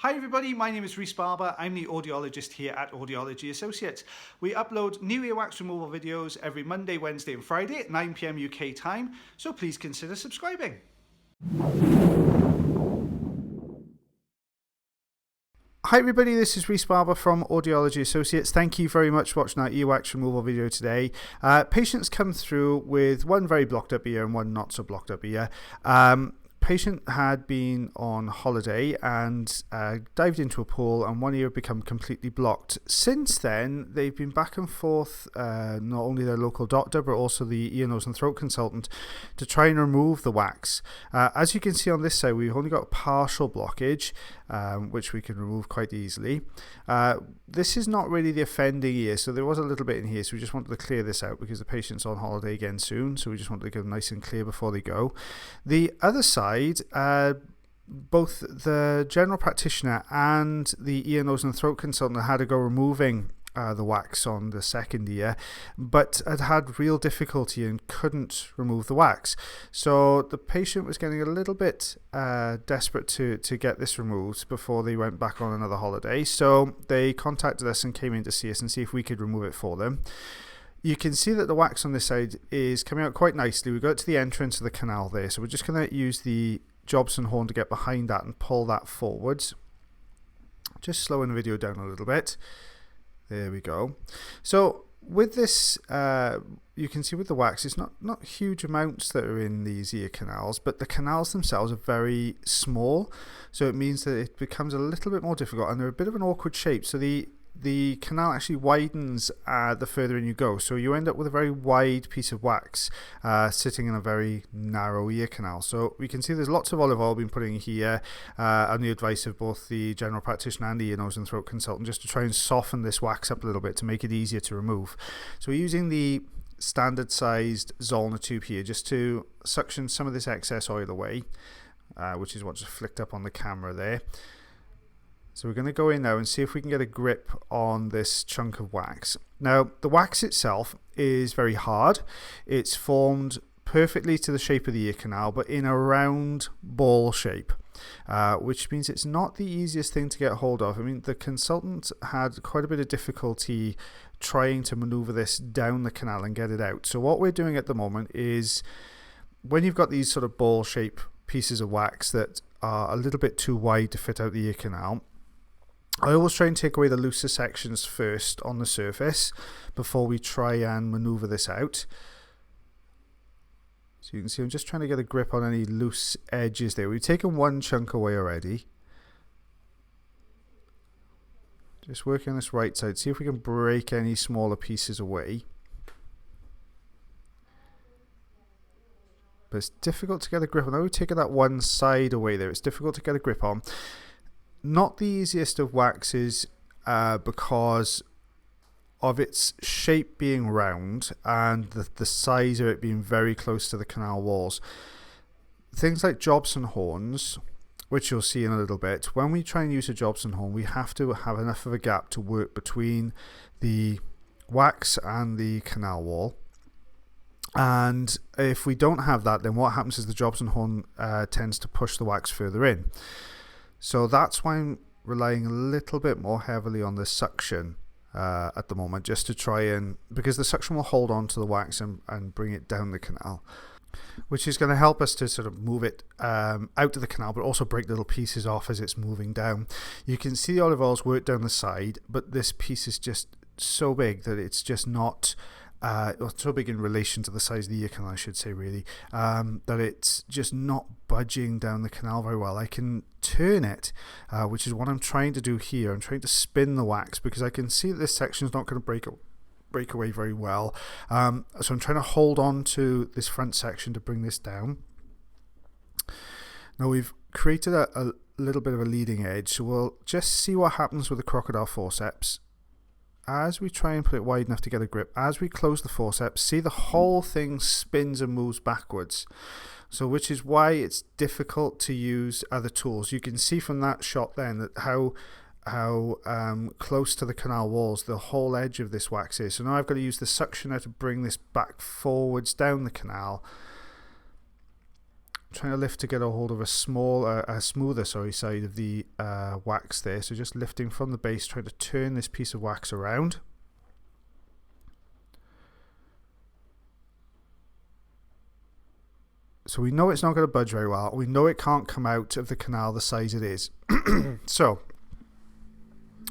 Hi everybody, my name is Rhys Barber. I'm the audiologist here at Audiology Associates. We upload new earwax removal videos every Monday, Wednesday and Friday at 9 PM UK time, so please consider subscribing. Hi everybody, this is Rhys Barber from Audiology Associates. Thank you very much for watching our earwax removal video today. Patients come through with one very blocked up ear and one not so blocked up ear. Patient had been on holiday and dived into a pool, and one ear had become completely blocked. Since then, they've been back and forth, not only their local doctor but also the ear, nose and throat consultant, to try and remove the wax. As you can see on this side, we've only got a partial blockage, which we can remove quite easily. This is not really the offending ear, so there was a little bit in here, so we just wanted to clear this out because the patient's on holiday again soon, so we just wanted to get them nice and clear before they go. The other side, both the general practitioner and the ear, nose and throat consultant had to go removing the wax on the second ear, but had real difficulty and couldn't remove the wax. So the patient was getting a little bit desperate to get this removed before they went back on another holiday. So they contacted us and came in to see us and see if we could remove it for them. You can see that the wax on this side is coming out quite nicely. We got to the entrance of the canal there, so we're just going to use the Jobson horn to get behind that and pull that forwards. Just slowing the video down a little bit. There we go. So with this, you can see with the wax, it's not huge amounts that are in these ear canals, but the canals themselves are very small, so it means that it becomes a little bit more difficult, and they're a bit of an awkward shape. So the canal actually widens the further in you go, so you end up with a very wide piece of wax sitting in a very narrow ear canal. So we can see there's lots of olive oil being put in here on the advice of both the general practitioner and the ear, nose and throat consultant, just to try and soften this wax up a little bit to make it easier to remove. So we're using the standard sized Zollner tube here just to suction some of this excess oil away, which is what just flicked up on the camera there. So we're going to go in now and see if we can get a grip on this chunk of wax. Now, the wax itself is very hard. It's formed perfectly to the shape of the ear canal, but in a round ball shape, which means it's not the easiest thing to get hold of. I mean, the consultant had quite a bit of difficulty trying to maneuver this down the canal and get it out. So what we're doing at the moment is, when you've got these sort of ball shape pieces of wax that are a little bit too wide to fit out the ear canal, I always try and take away the looser sections first on the surface before we try and maneuver this out. So you can see I'm just trying to get a grip on any loose edges there. We've taken one chunk away already. Just working on this right side, see if we can break any smaller pieces away. But it's difficult to get a grip on. Now we've taken that one side away there, it's difficult to get a grip on. Not the easiest of waxes because of its shape being round and the size of it being very close to the canal walls. Things like Jobson horns, which you'll see in a little bit, when we try and use a Jobson horn, we have to have enough of a gap to work between the wax and the canal wall. And if we don't have that, then what happens is the Jobson horn tends to push the wax further in. So that's why I'm relying a little bit more heavily on the suction at the moment, just to try and, because the suction will hold on to the wax and bring it down the canal, which is going to help us to sort of move it out of the canal, but also break little pieces off as it's moving down. You can see the olive oils work down the side, but this piece is just so big that it's just not so big in relation to the size of the ear canal, I should say, really, that it's just not budging down the canal very well. I can turn it, which is what I'm trying to do here. I'm trying to spin the wax because I can see that this section is not going to break away very well. So I'm trying to hold on to this front section to bring this down. Now we've created a little bit of a leading edge, so we'll just see what happens with the crocodile forceps. As we try and put it wide enough to get a grip, as we close the forceps, see the whole thing spins and moves backwards. So which is why it's difficult to use other tools. You can see from that shot then that how close to the canal walls the whole edge of this wax is. So now I've got to use the suctioner to bring this back forwards down the canal. trying to lift to get a hold of a smoother side of the wax there. So just lifting from the base, trying to turn this piece of wax around. So we know it's not going to budge very well. We know it can't come out of the canal the size it is. So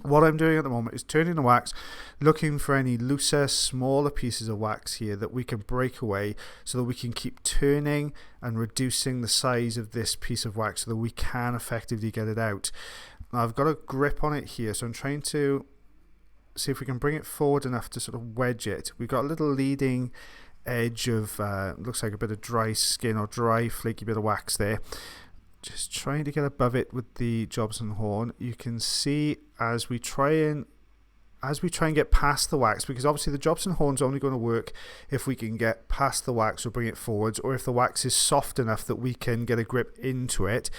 what I'm doing at the moment is turning the wax, looking for any looser, smaller pieces of wax here that we can break away so that we can keep turning and reducing the size of this piece of wax so that we can effectively get it out. Now I've got a grip on it here, so I'm trying to see if we can bring it forward enough to sort of wedge it. We've got a little leading edge of looks like a bit of dry skin or dry flaky bit of wax there. Just trying to get above it with the Jobson horn. You can see as we try and get past the wax, because obviously the Jobson horn's only going to work if we can get past the wax or bring it forwards, or if the wax is soft enough that we can get a grip into it,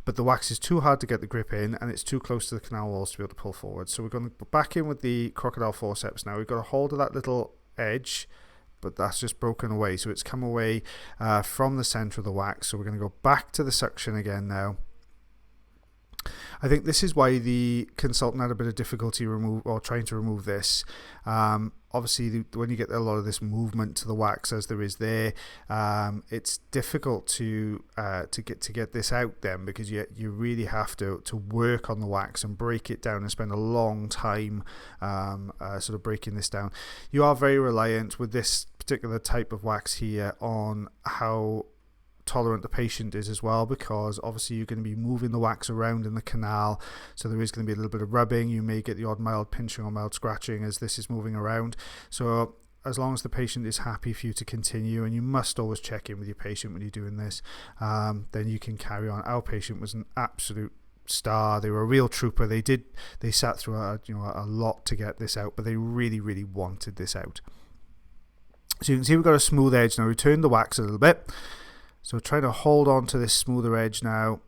but the wax is too hard to get the grip in and it's too close to the canal walls to be able to pull forward. So we're going to go back in with the crocodile forceps now. We've got a hold of that little edge, but that's just broken away, so it's come away from the center of the wax. So we're going to go back to the suction again now. I think this is why the consultant had a bit of difficulty trying to remove this. Obviously, when you get a lot of this movement to the wax, as there is there, it's difficult to get this out then, because you really have to work on the wax and break it down and spend a long time sort of breaking this down. You are very reliant with this particular type of wax here on how tolerant the patient is as well, because obviously you're going to be moving the wax around in the canal, so there is going to be a little bit of rubbing. You may get the odd mild pinching or mild scratching as this is moving around. So as long as the patient is happy for you to continue, and you must always check in with your patient when you're doing this, then you can carry on. Our patient was an absolute star. They were a real trooper. They sat through a lot to get this out, but they really wanted this out. So you can see we've got a smooth edge now. We turned the wax a little bit. So trying to hold on to this smoother edge now,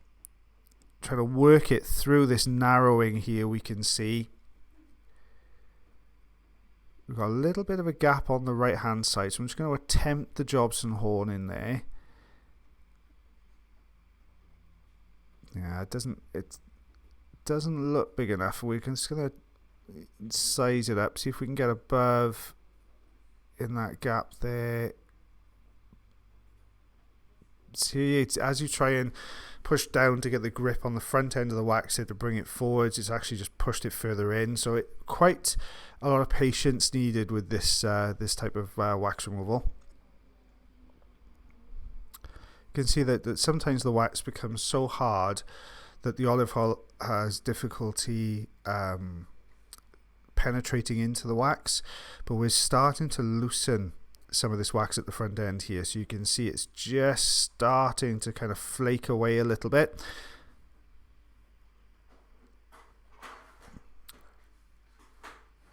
trying to work it through this narrowing here. We can see we've got a little bit of a gap on the right hand side, so I'm just going to attempt the Jobson horn in there. Yeah, it doesn't look big enough. We're just going to size it up, see if we can get above in that gap there. See, as you try and push down to get the grip on the front end of the wax here to bring it forwards, it's actually just pushed it further in. So quite a lot of patience needed with this this type of wax removal. You can see that sometimes the wax becomes so hard that the olive oil has difficulty penetrating into the wax, but we're starting to loosen some of this wax at the front end here, so you can see it's just starting to kind of flake away a little bit.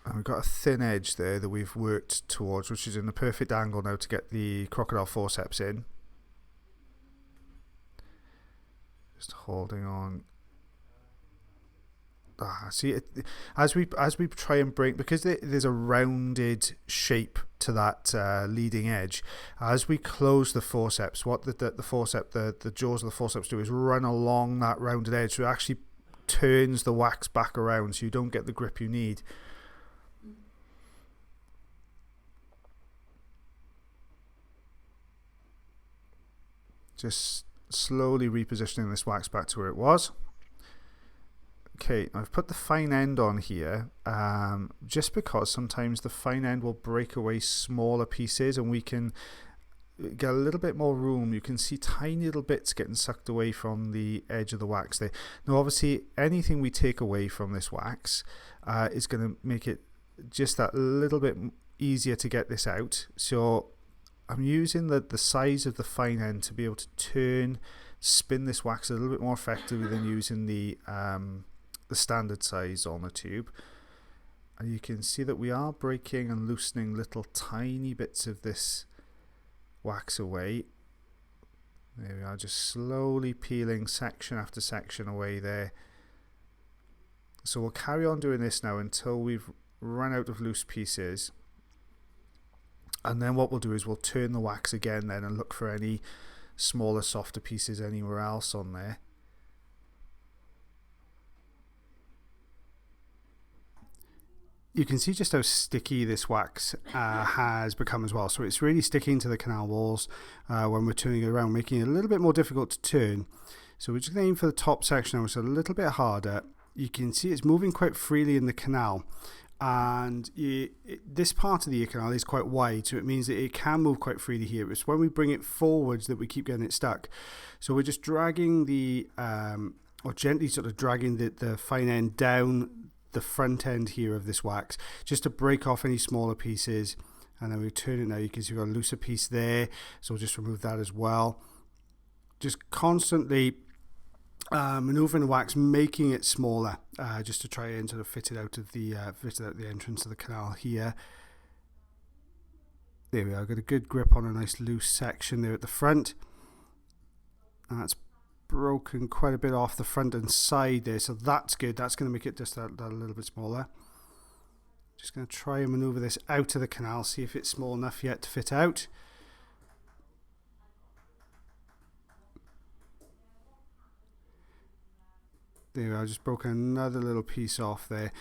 And we've got a thin edge there that we've worked towards, which is in the perfect angle now to get the crocodile forceps in. Just holding on. See, as we try and break, because there's a rounded shape to that leading edge, as we close the forceps, what the jaws of the forceps do is run along that rounded edge, so it actually turns the wax back around, so you don't get the grip you need. Just slowly repositioning this wax back to where it was. Okay, I've put the fine end on here just because sometimes the fine end will break away smaller pieces and we can get a little bit more room. You can see tiny little bits getting sucked away from the edge of the wax there. Now obviously anything we take away from this wax is going to make it just that little bit easier to get this out. So I'm using the size of the fine end to be able to spin this wax a little bit more effectively than using the standard size on the tube. And you can see that we are breaking and loosening little tiny bits of this wax away. There we are, just slowly peeling section after section away there. So we'll carry on doing this now until we've run out of loose pieces, and then what we'll do is we'll turn the wax again then and look for any smaller, softer pieces anywhere else on there. You can see just how sticky this wax has become as well. So it's really sticking to the canal walls when we're turning it around, making it a little bit more difficult to turn. So we're just going to aim for the top section now, which is a little bit harder. You can see it's moving quite freely in the canal. And this part of the ear canal is quite wide, so it means that it can move quite freely here. It's when we bring it forwards that we keep getting it stuck. So we're just dragging or gently sort of dragging the fine end down the front end here of this wax, just to break off any smaller pieces. And then we turn it now. You can see we've got a looser piece there, so we'll just remove that as well. Just constantly maneuvering the wax, making it smaller, just to try and sort of fit it out the entrance of the canal here. There we are. Got a good grip on a nice loose section there at the front. And that's broken quite a bit off the front and side there, so that's good. That's going to make it just that a little bit smaller. Just going to try and maneuver this out of the canal, see if it's small enough yet to fit out. There we are, just broken another little piece off there.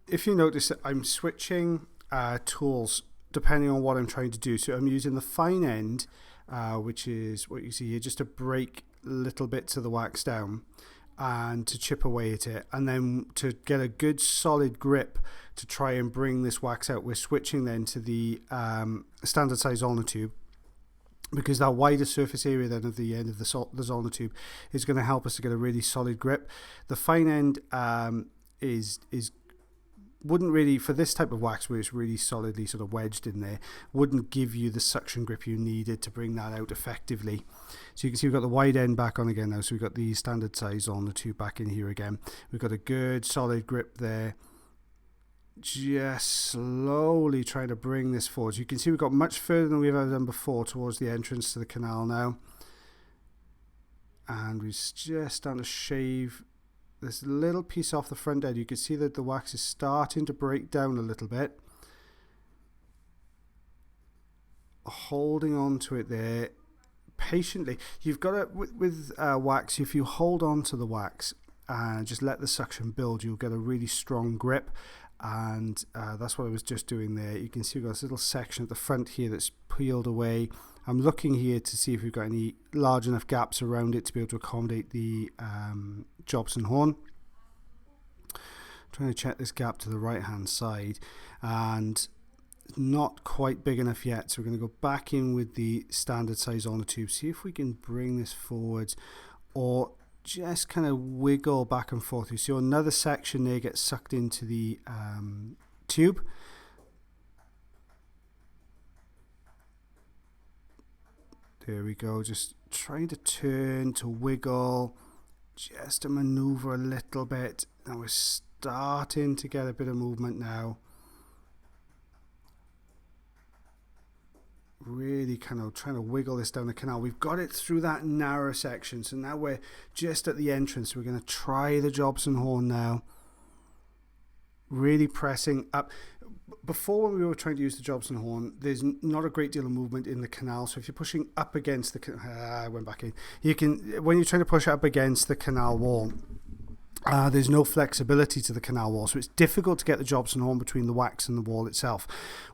If you notice that I'm switching tools depending on what I'm trying to do. So I'm using the fine end, which is what you see here, just to break little bits of the wax down and to chip away at it, and then to get a good solid grip to try and bring this wax out. We're switching then to the standard size ulnar tube, because that wider surface area then of the end of the Zollner tube is going to help us to get a really solid grip. The fine end wouldn't really, for this type of wax where it's really solidly sort of wedged in there, wouldn't give you the suction grip you needed to bring that out effectively. So you can see we've got the wide end back on again now, so we've got the standard size on the tube back in here again. We've got a good solid grip there. Just slowly trying to bring this forward. So you can see we've got much further than we've ever done before towards the entrance to the canal now. And we're just starting to shave this little piece off the front end. You can see that the wax is starting to break down a little bit. Holding on to it there patiently. You've got to, with wax, if you hold on to the wax and just let the suction build, you'll get a really strong grip. And that's what I was just doing there. You can see we've got this little section at the front here that's peeled away. I'm looking here to see if we've got any large enough gaps around it to be able to accommodate the Jobson horn. Trying to check this gap to the right hand side, and not quite big enough yet, so we're going to go back in with the standard size on the tube, see if we can bring this forwards or just kind of wiggle back and forth. You see another section there gets sucked into the tube. There we go, just trying to turn, to wiggle, just to maneuver a little bit. Now we're starting to get a bit of movement now. Really kind of trying to wiggle this down the canal. We've got it through that narrow section, so now we're just at the entrance. We're going to try the Jobson horn now. Really pressing up. Before, when we were trying to use the Jobson horn, there's not a great deal of movement in the canal. So if you're pushing up against the I went back in. You can, when you're trying to push up against the canal wall, there's no flexibility to the canal wall, so it's difficult to get the Jobson horn between the wax and the wall itself.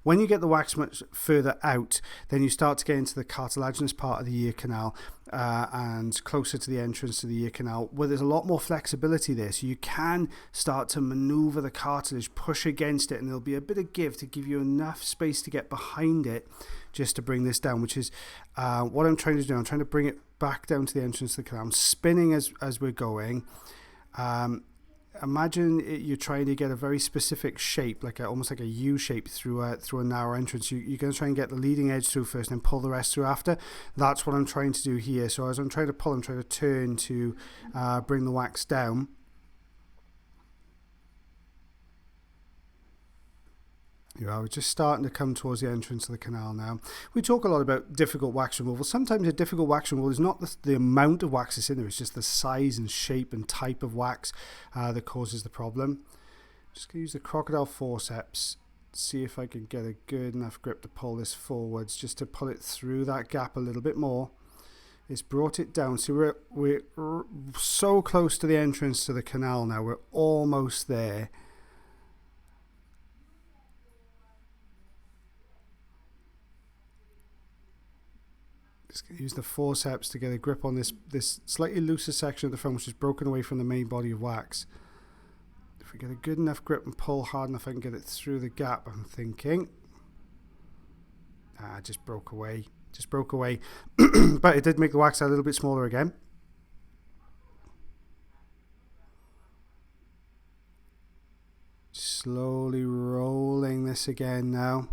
When you get the wax much further out, then you start to get into the cartilaginous part of the ear canal and closer to the entrance to the ear canal, where there's a lot more flexibility there, so you can start to maneuver the cartilage, push against it, and there'll be a bit of give to give you enough space to get behind it just to bring this down, which is what I'm trying to do. I'm trying to bring it back down to the entrance of the canal. I'm spinning as we're going. Imagine you're trying to get a very specific shape, like almost like a U shape through a narrow entrance. You're going to try and get the leading edge through first and pull the rest through after. That's what I'm trying to do here. So as I'm trying to pull, I'm trying to turn to bring the wax down. We're just starting to come towards the entrance of the canal now. We talk a lot about difficult wax removal. Sometimes a difficult wax removal is not the amount of wax that's in there, it's just the size and shape and type of wax that causes the problem. Just going to use the crocodile forceps, see if I can get a good enough grip to pull this forwards, just to pull it through that gap a little bit more. It's brought it down. So we're so close to the entrance to the canal now. We're almost there. Just going to use the forceps to get a grip on this slightly looser section of the front, which is broken away from the main body of wax. If we get a good enough grip and pull hard enough, I can get it through the gap, I'm thinking. Just broke away. Just broke away. But it did make the wax a little bit smaller again. Slowly rolling this again now.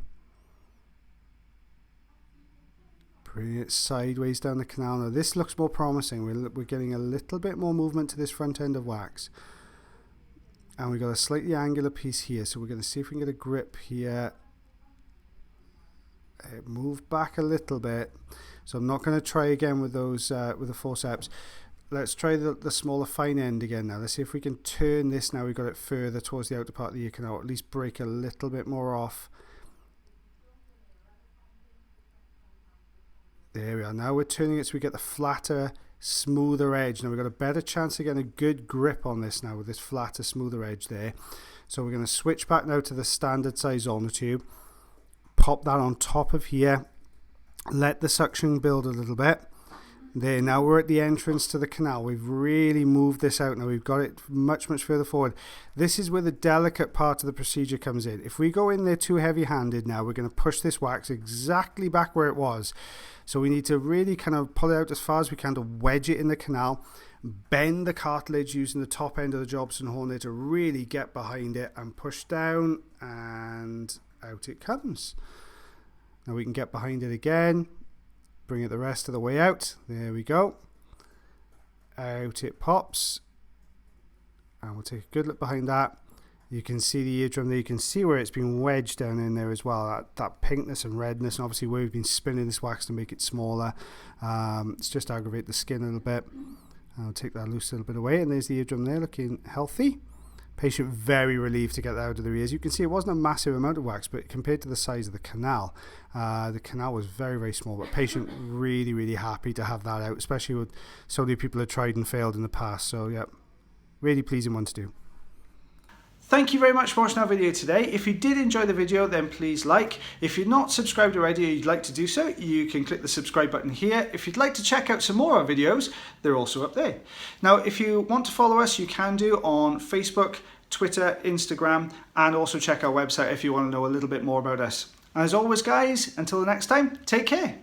Bring it sideways down the canal. Now this looks more promising. We're getting a little bit more movement to this front end of wax. And we've got a slightly angular piece here. So we're going to see if we can get a grip here. Move back a little bit. So I'm not going to try again with those with the forceps. Let's try the smaller fine end again now. Let's see if we can turn this now. We've got it further towards the outer part of the ear canal. At least break a little bit more off. There we are. Now we're turning it so we get the flatter, smoother edge. Now we've got a better chance of getting a good grip on this now with this flatter, smoother edge there. So we're going to switch back now to the standard size ulnar tube. Pop that on top of here. Let the suction build a little bit. There, now we're at the entrance to the canal. We've really moved this out now. We've got it much further forward. This is where the delicate part of the procedure comes in. If we go in there too heavy-handed now, we're going to push this wax exactly back where it was. So we need to really kind of pull it out as far as we can to wedge it in the canal, bend the cartilage using the top end of the Jobson horn there to really get behind it and push down, and out it comes. Now we can get behind it again. Bring it the rest of the way out. There we go. Out it pops. And we'll take a good look behind that. You can see the eardrum there. You can see where it's been wedged down in there as well. That pinkness and redness, and obviously where we've been spinning this wax to make it smaller. It's just to aggravate the skin a little bit. I'll take that loose a little bit away. And there's the eardrum there looking healthy. Patient very relieved to get that out of their ears. You can see it wasn't a massive amount of wax, but compared to the size of the canal was very small. But patient really happy to have that out, especially with so many people have tried and failed in the past. So yeah, really pleasing one to do. Thank you very much for watching our video today. If you did enjoy the video, then please like. If you're not subscribed already or you'd like to do so, you can click the subscribe button here. If you'd like to check out some more of our videos, they're also up there. Now, if you want to follow us, you can do on Facebook, Twitter, Instagram, and also check our website if you want to know a little bit more about us. As always, guys, until the next time, take care.